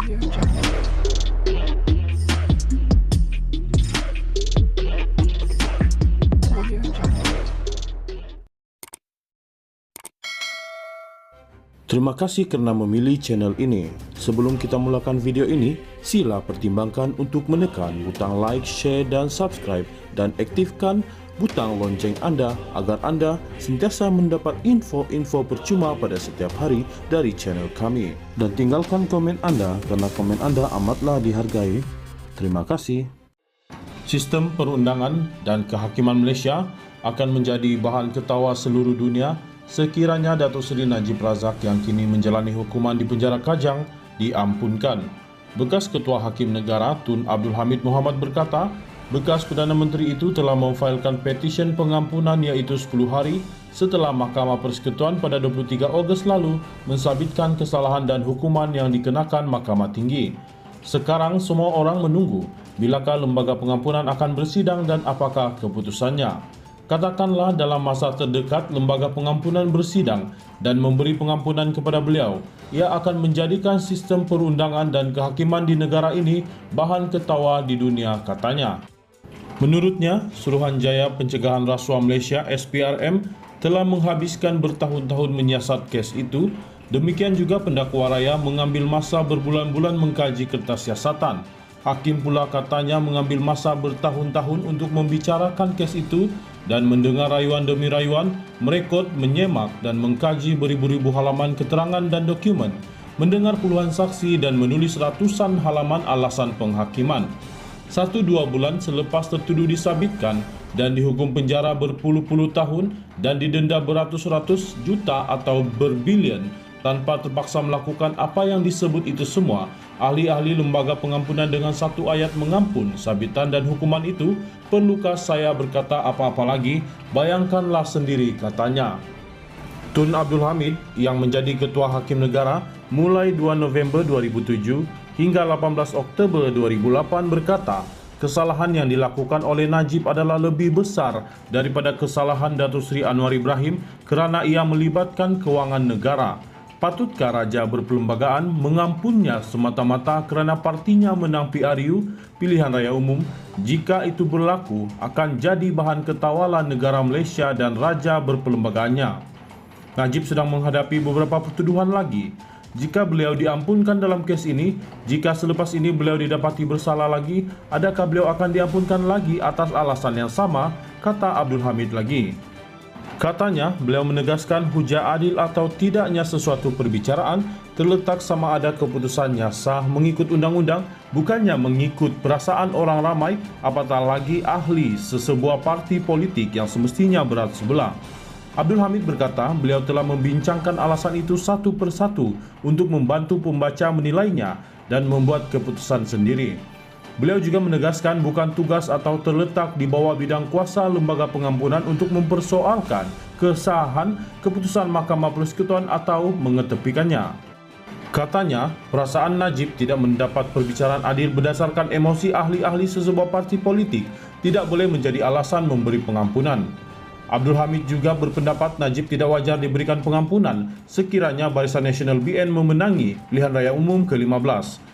Terima kasih karena memilih channel ini. Sebelum kita mulakan video ini, sila pertimbangkan untuk menekan butang like, share, dan subscribe, dan aktifkan butang lonceng Anda agar Anda sentiasa mendapat info-info percuma pada setiap hari dari channel kami. Dan tinggalkan komen Anda karena komen Anda amatlah dihargai. Terima kasih. Sistem perundangan dan kehakiman Malaysia akan menjadi bahan ketawa seluruh dunia sekiranya Datuk Seri Najib Razak yang kini menjalani hukuman di penjara Kajang diampunkan. Bekas Ketua Hakim Negara Tun Abdul Hamid Mohamad berkata, bekas Perdana Menteri itu telah memfailkan petisyen pengampunan iaitu 10 hari setelah Mahkamah Persekutuan pada 23 Ogos lalu mensabitkan kesalahan dan hukuman yang dikenakan Mahkamah Tinggi. Sekarang semua orang menunggu bilakah lembaga pengampunan akan bersidang dan apakah keputusannya. Katakanlah dalam masa terdekat lembaga pengampunan bersidang dan memberi pengampunan kepada beliau, ia akan menjadikan sistem perundangan dan kehakiman di negara ini bahan ketawa di dunia, katanya. Menurutnya, Suruhanjaya Pencegahan Rasuah Malaysia SPRM telah menghabiskan bertahun-tahun menyiasat kes itu. Demikian juga pendakwa raya mengambil masa berbulan-bulan mengkaji kertas siasatan. Hakim pula katanya mengambil masa bertahun-tahun untuk membicarakan kes itu dan mendengar rayuan demi rayuan, merekod, menyemak dan mengkaji beribu-ribu halaman keterangan dan dokumen, mendengar puluhan saksi dan menulis ratusan halaman alasan penghakiman. 1-2 bulan selepas tertuduh disabitkan dan dihukum penjara berpuluh-puluh tahun dan didenda beratus-ratus juta atau berbilion tanpa terpaksa melakukan apa yang disebut itu semua, ahli-ahli lembaga pengampunan dengan satu ayat mengampun sabitan dan hukuman itu, perlukah saya berkata apa-apa lagi? Bayangkanlah sendiri, katanya. Tun Abdul Hamid yang menjadi Ketua Hakim Negara mulai 2 November 2007 hingga 18 Oktober 2008 berkata, kesalahan yang dilakukan oleh Najib adalah lebih besar daripada kesalahan Datuk Seri Anwar Ibrahim kerana ia melibatkan kewangan negara. Patutkah Raja Berperlembagaan mengampunnya semata-mata kerana partinya menang PRU, pilihan raya umum? Jika itu berlaku, akan jadi bahan ketawalan negara Malaysia dan Raja Berperlembagaannya. Najib sedang menghadapi beberapa pertuduhan lagi. Jika beliau diampunkan dalam kes ini, jika selepas ini beliau didapati bersalah lagi, adakah beliau akan diampunkan lagi atas alasan yang sama? Kata Abdul Hamid lagi. Katanya, beliau menegaskan hujah adil atau tidaknya sesuatu perbicaraan terletak sama ada keputusannya sah mengikut undang-undang, bukannya mengikut perasaan orang ramai, apatah lagi ahli sesebuah parti politik yang semestinya berat sebelah. Abdul Hamid berkata, beliau telah membincangkan alasan itu satu persatu untuk membantu pembaca menilainya dan membuat keputusan sendiri. Beliau juga menegaskan bukan tugas atau terletak di bawah bidang kuasa lembaga pengampunan untuk mempersoalkan kesahan keputusan Mahkamah Persekutuan atau mengetepikannya. Katanya, perasaan Najib tidak mendapat perbicaraan adil berdasarkan emosi ahli-ahli sesebuah parti politik tidak boleh menjadi alasan memberi pengampunan. Abdul Hamid juga berpendapat Najib tidak wajar diberikan pengampunan sekiranya Barisan Nasional BN memenangi pilihan raya umum ke-15.